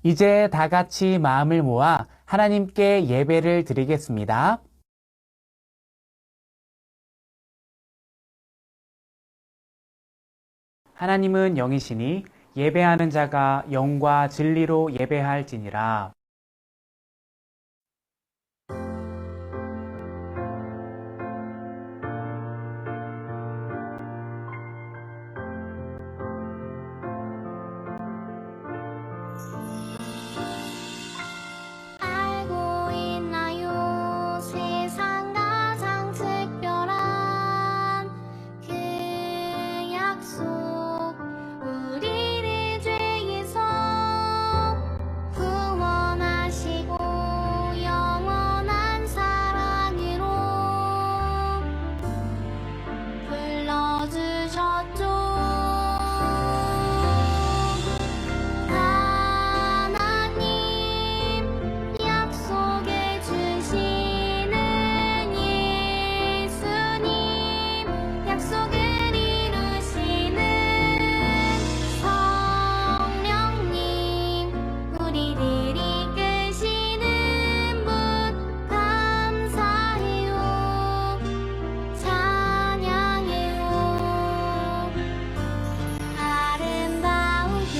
이제 다 같이 마음을 모아 하나님께 예배를 드리겠습니다. 하나님은 영이시니 예배하는 자가 영과 진리로 예배할지니라. 알고 있나요? 세상 가장 특별한 그 약속, 우리를 죄에서 구원하시고 영원한 사랑으로 불러주셨죠. 약속해 주시는 예수님, 약속을 이루시는 성령님, 우리를 이끄시는 분 감사해요, 찬양해요. 아름다운 그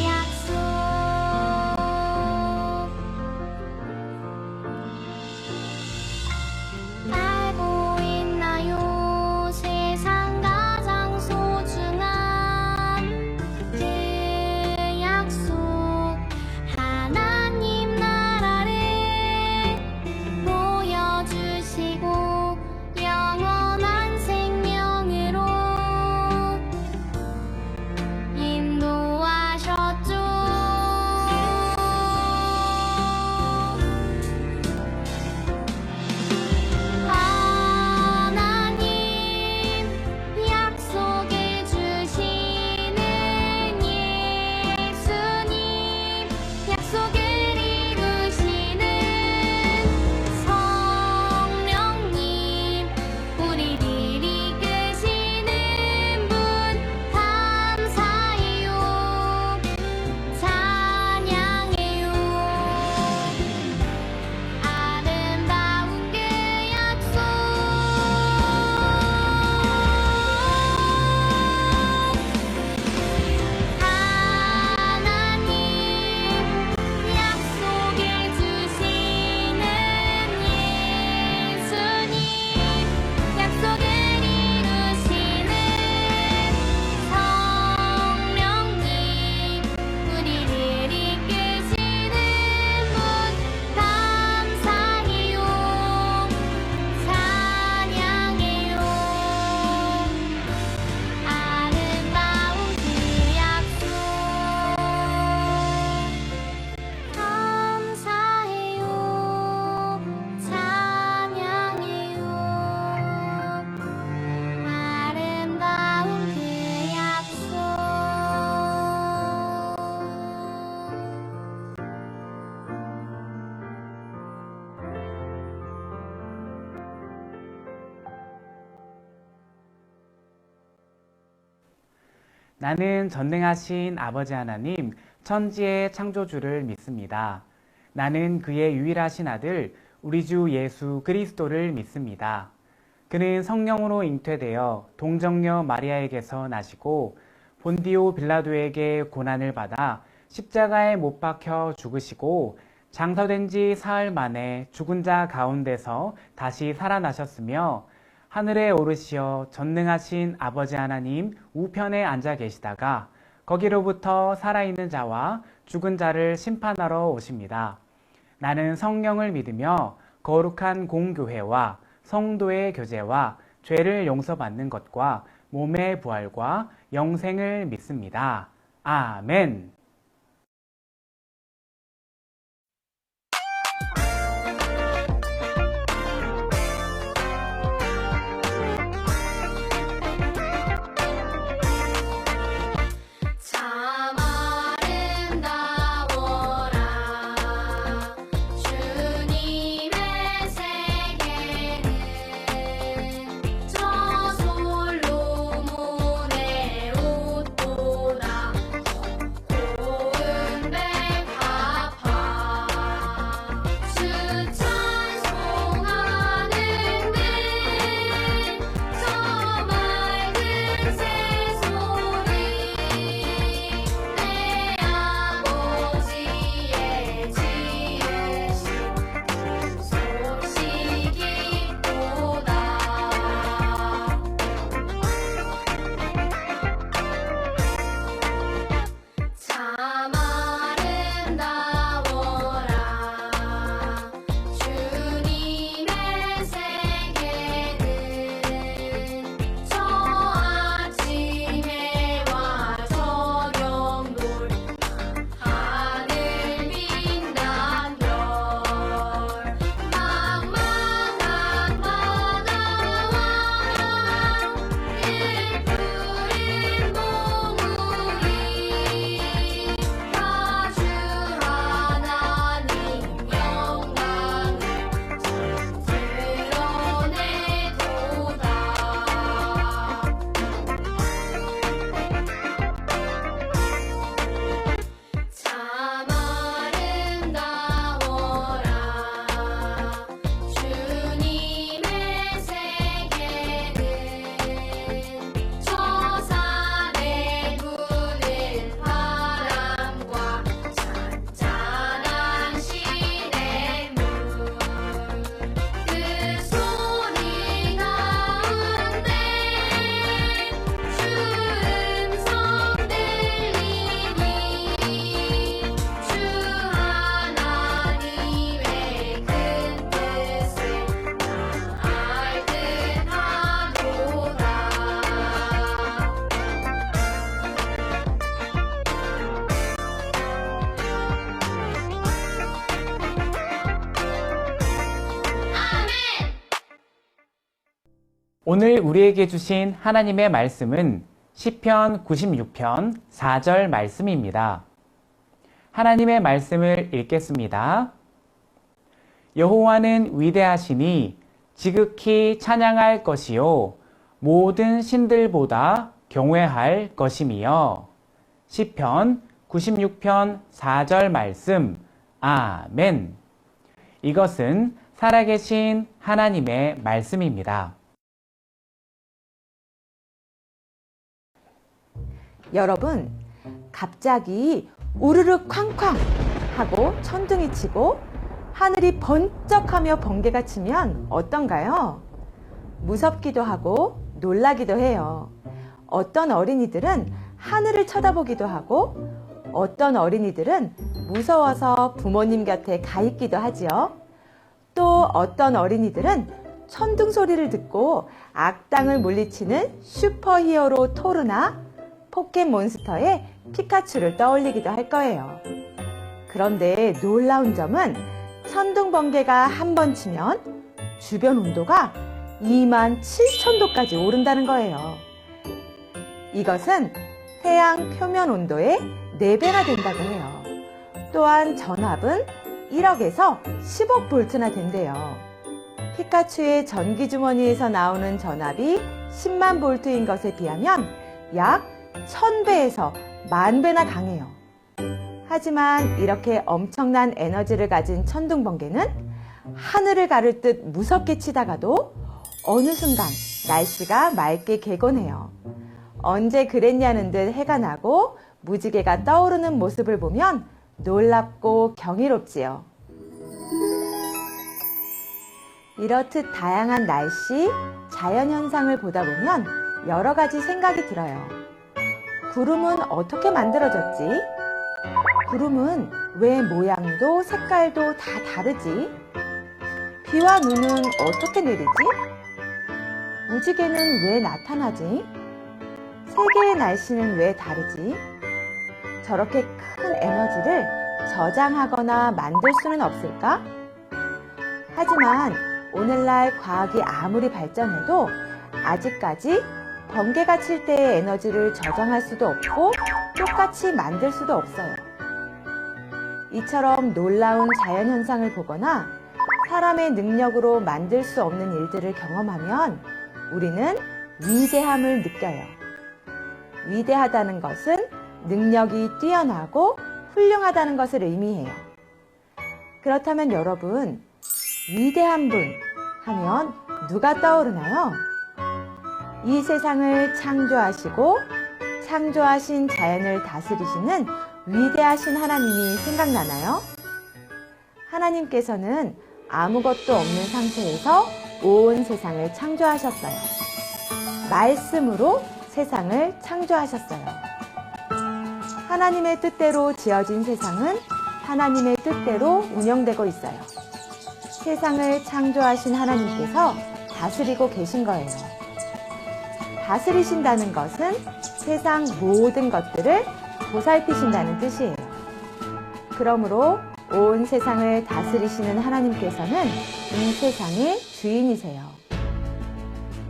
약속, 알고 있나요? 세상 가장 소중한 그 약속, 하나님 나라를 보여주시고 영원한 생명으로 인도하셨죠. 하나님 약속해 주시는 예수님, 약속을 이루시는 성령님, 우리를 이끄시는 분 감사해요, 찬양해요. 아름다운 그 약속, 하나님 약속해 주시는 예수님, 약속을 이루시는 성령님, 우리를 이끄시는 분 감사해요, 찬양해요. 아름다운 그 약속, 감사해요, 찬양해요. 아름다운 그 약속. 나는 전능하신 아버지 하나님, 천지의 창조주를 믿습니다. 나는 그의 유일하신 아들, 우리 주 예수 그리스도를 믿습니다. 그는 성령으로 잉태되어 동정녀 마리아에게서 나시고 본디오 빌라도에게 고난을 받아 십자가에 못 박혀 죽으시고 장사된 지 사흘 만에 죽은 자 가운데서 다시 살아나셨으며 하늘에 오르시어 전능하신 아버지 하나님 우편에 앉아 계시다가 거기로부터 살아있는 자와 죽은 자를 심판하러 오십니다. 나는 성령을 믿으며 거룩한 공교회와 성도의 교제와 죄를 용서받는 것과 몸의 부활과 영생을 믿습니다. 아멘. 오늘 우리에게 주신 하나님의 말씀은 시편 96편 4절 말씀입니다. 하나님의 말씀을 읽겠습니다. 여호와는 위대하시니 지극히 찬양할 것이요 모든 신들보다 경외할 것이며. 시편 96편 4절 말씀. 아멘. 이것은 살아계신 하나님의 말씀입니다. 여러분, 갑자기 우르르 쾅쾅 하고 천둥이 치고 하늘이 번쩍하며 번개가 치면 어떤가요? 무섭기도 하고 놀라기도 해요. 어떤 어린이들은 하늘을 쳐다보기도 하고 어떤 어린이들은 무서워서 부모님 곁에 가 있기도 하지요. 또 어떤 어린이들은 천둥 소리를 듣고 악당을 물리치는 슈퍼히어로 토르나 포켓몬스터의 피카츄를 떠올리기도 할 거예요. 그런데 놀라운 점은 천둥 번개가 한 번 치면 주변 온도가 27,000도까지 오른다는 거예요. 이것은 태양 표면 온도의 4배나 된다고 해요. 또한 전압은 1억에서 10억 볼트나 된대요. 피카츄의 전기주머니에서 나오는 전압이 10만 볼트인 것에 비하면 약 1000배에서 10,000배나 강해요. 하지만 이렇게 엄청난 에너지를 가진 천둥 번개는 하늘을 가를 듯 무섭게 치다가도 어느 순간 날씨가 맑게 개곤해요. 언제 그랬냐는 듯 해가 나고 무지개가 떠오르는 모습을 보면 놀랍고 경이롭지요. 이렇듯 다양한 날씨, 자연현상을 보다 보면 여러 가지 생각이 들어요. 구름은 어떻게 만들어졌지? 구름은 왜 모양도 색깔도 다 다르지? 비와 눈은 어떻게 내리지? 무지개는 왜 나타나지? 세계의 날씨는 왜 다르지? 저렇게 큰 에너지를 저장하거나 만들 수는 없을까? 하지만 오늘날 과학이 아무리 발전해도 아직까지 번개가 칠 때의 에너지를 저장할 수도 없고 똑같이 만들 수도 없어요. 이처럼 놀라운 자연현상을 보거나 사람의 능력으로 만들 수 없는 일들을 경험하면 우리는 위대함을 느껴요. 위대하다는 것은 능력이 뛰어나고 훌륭하다는 것을 의미해요. 그렇다면 여러분, 위대한 분 하면 누가 떠오르나요? 이 세상을 창조하시고 창조하신 자연을 다스리시는 위대하신 하나님이 생각나나요? 하나님께서는 아무것도 없는 상태에서 온 세상을 창조하셨어요. 말씀으로 세상을 창조하셨어요. 하나님의 뜻대로 지어진 세상은 하나님의 뜻대로 운영되고 있어요. 세상을 창조하신 하나님께서 다스리고 계신 거예요. 다스리신다는 것은 세상 모든 것들을 보살피신다는 뜻이에요. 그러므로 온 세상을 다스리시는 하나님께서는 이 세상의 주인이세요.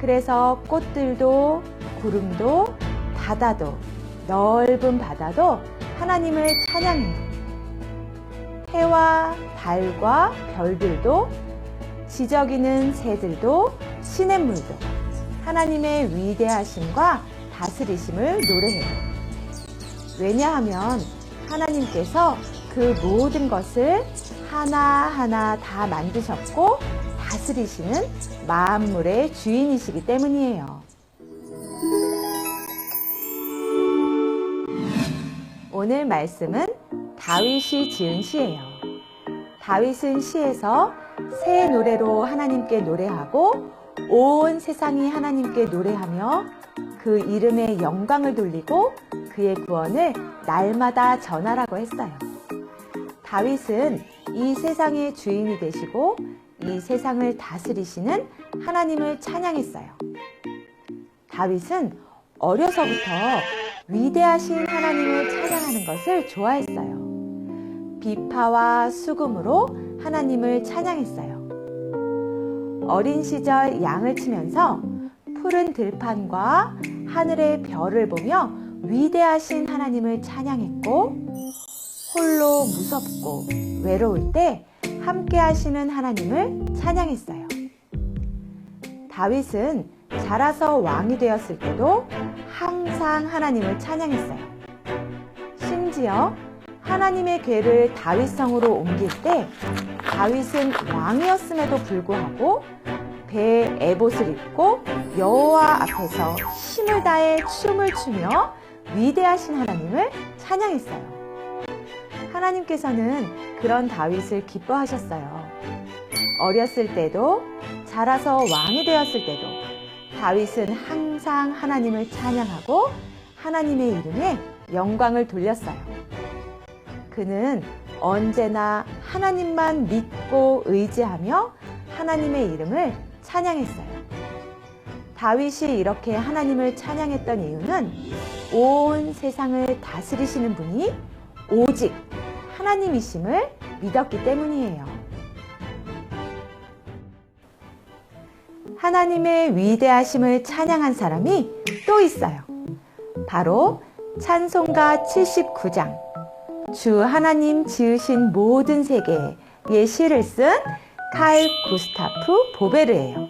그래서 꽃들도 구름도 바다도 넓은 바다도 하나님을 찬양해요. 해와 달과 별들도 지저귀는 새들도 시냇물도 하나님의 위대하심과 다스리심을 노래해요. 왜냐하면 하나님께서 그 모든 것을 하나하나 다 만드셨고 다스리시는 만물의 주인이시기 때문이에요. 오늘 말씀은 다윗이 지은 시예요. 다윗은 시에서 새 노래로 하나님께 노래하고 온 세상이 하나님께 노래하며 그 이름의 영광을 돌리고 그의 구원을 날마다 전하라고 했어요. 다윗은 이 세상의 주인이 되시고 이 세상을 다스리시는 하나님을 찬양했어요. 다윗은 어려서부터 위대하신 하나님을 찬양하는 것을 좋아했어요. 비파와 수금으로 하나님을 찬양했어요. 어린 시절 양을 치면서 푸른 들판과 하늘의 별을 보며 위대하신 하나님을 찬양했고, 홀로 무섭고 외로울 때 함께 하시는 하나님을 찬양했어요. 다윗은 자라서 왕이 되었을 때도 항상 하나님을 찬양했어요. 심지어 하나님의 궤를 다윗성으로 옮길 때 다윗은 왕이었음에도 불구하고 배에 에봇을 입고 여호와 앞에서 힘을 다해 춤을 추며 위대하신 하나님을 찬양했어요. 하나님께서는 그런 다윗을 기뻐하셨어요. 어렸을 때도 자라서 왕이 되었을 때도 다윗은 항상 하나님을 찬양하고 하나님의 이름에 영광을 돌렸어요. 그는 언제나 하나님만 믿고 의지하며 하나님의 이름을 찬양했어요. 다윗이 이렇게 하나님을 찬양했던 이유는 온 세상을 다스리시는 분이 오직 하나님이심을 믿었기 때문이에요. 하나님의 위대하심을 찬양한 사람이 또 있어요. 바로 찬송가 79장, 주 하나님 지으신 모든 세계의 시를 쓴 카일 구스타프 보베르예요.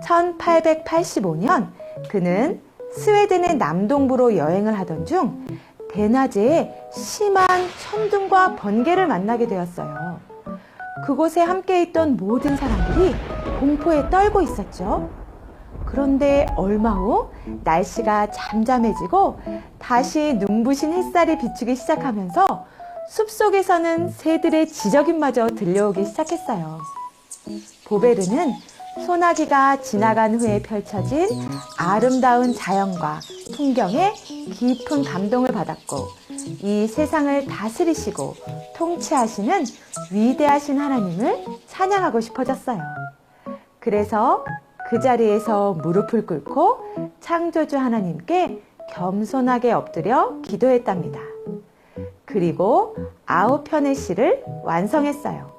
1885년 그는 스웨덴의 남동부로 여행을 하던 중 대낮에 심한 천둥과 번개를 만나게 되었어요. 그곳에 함께 있던 모든 사람들이 공포에 떨고 있었죠. 그런데 얼마 후 날씨가 잠잠해지고 다시 눈부신 햇살이 비추기 시작하면서 숲속에서는 새들의 지저귀마저 들려오기 시작했어요. 보베르는 소나기가 지나간 후에 펼쳐진 아름다운 자연과 풍경에 깊은 감동을 받았고, 이 세상을 다스리시고 통치하시는 위대하신 하나님을 찬양하고 싶어졌어요. 그래서 그 자리에서 무릎을 꿇고 창조주 하나님께 겸손하게 엎드려 기도했답니다. 그리고 9편의 시를 완성했어요.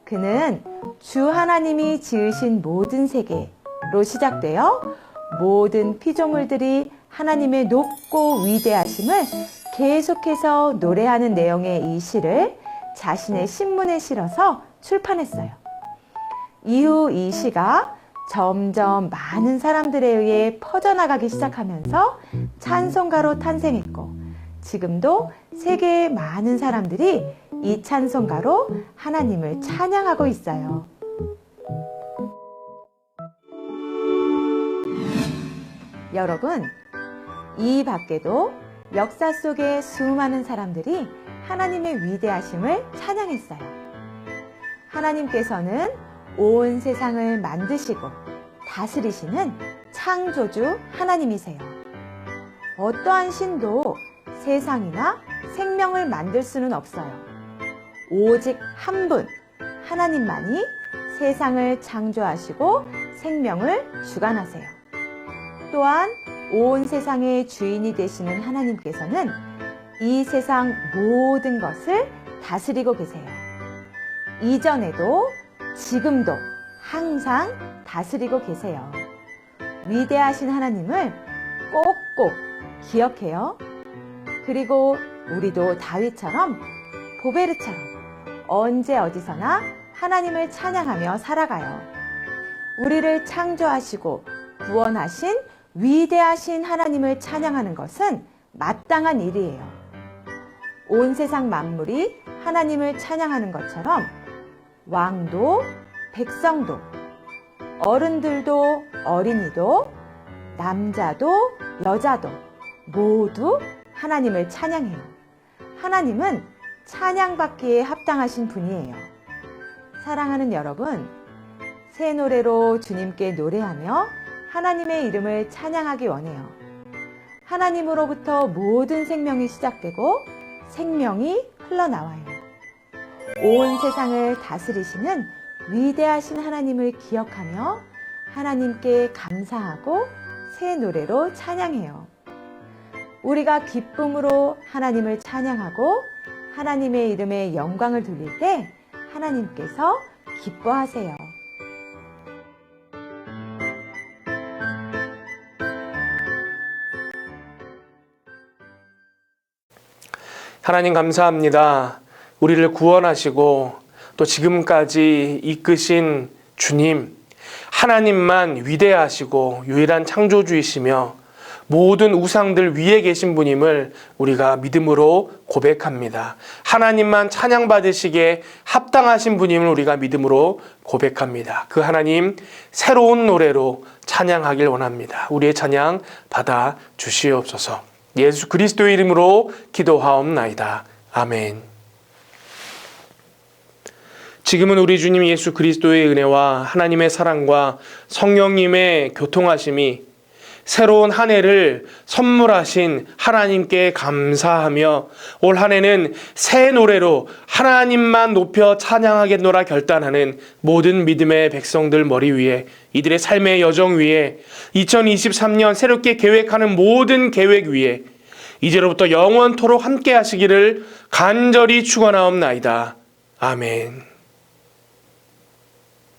그는 주 하나님이 지으신 모든 세계로 시작되어 모든 피조물들이 하나님의 높고 위대하심을 계속해서 노래하는 내용의 이 시를 자신의 신문에 실어서 출판했어요. 이후 이 시가 점점 많은 사람들에 의해 퍼져나가기 시작하면서 찬송가로 탄생했고, 지금도 세계의 많은 사람들이 이 찬송가로 하나님을 찬양하고 있어요. 여러분, 이 밖에도 역사 속에 수많은 사람들이 하나님의 위대하심을 찬양했어요. 하나님께서는 온 세상을 만드시고 다스리시는 창조주 하나님이세요. 어떠한 신도 세상이나 생명을 만들 수는 없어요. 오직 한 분, 하나님만이 세상을 창조하시고 생명을 주관하세요. 또한 온 세상의 주인이 되시는 하나님께서는 이 세상 모든 것을 다스리고 계세요. 이전에도 지금도 항상 다스리고 계세요. 위대하신 하나님을 꼭꼭 기억해요. 그리고 우리도 다윗처럼, 보베르처럼 언제 어디서나 하나님을 찬양하며 살아가요. 우리를 창조하시고 구원하신 위대하신 하나님을 찬양하는 것은 마땅한 일이에요. 온 세상 만물이 하나님을 찬양하는 것처럼 왕도, 백성도, 어른들도, 어린이도, 남자도, 여자도 모두 하나님을 찬양해요. 하나님은 찬양받기에 합당하신 분이에요. 사랑하는 여러분, 새 노래로 주님께 노래하며 하나님의 이름을 찬양하기 원해요. 하나님으로부터 모든 생명이 시작되고 생명이 흘러나와요. 온 세상을 다스리시는 위대하신 하나님을 기억하며 하나님께 감사하고 새 노래로 찬양해요. 우리가 기쁨으로 하나님을 찬양하고 하나님의 이름에 영광을 돌릴 때 하나님께서 기뻐하세요. 하나님 감사합니다. 우리를 구원하시고 또 지금까지 이끄신 주님, 하나님만 위대하시고 유일한 창조주이시며 모든 우상들 위에 계신 분임을 우리가 믿음으로 고백합니다. 하나님만 찬양받으시기에 합당하신 분임을 우리가 믿음으로 고백합니다. 그 하나님 새로운 노래로 찬양하길 원합니다. 우리의 찬양 받아 주시옵소서. 예수 그리스도의 이름으로 기도하옵나이다. 아멘. 지금은 우리 주님 예수 그리스도의 은혜와 하나님의 사랑과 성령님의 교통하심이 새로운 한 해를 선물하신 하나님께 감사하며 올 한 해는 새 노래로 하나님만 높여 찬양하겠노라 결단하는 모든 믿음의 백성들 머리 위에, 이들의 삶의 여정 위에, 2023년 새롭게 계획하는 모든 계획 위에 이제로부터 영원토록 함께 하시기를 간절히 축원하옵나이다. 아멘.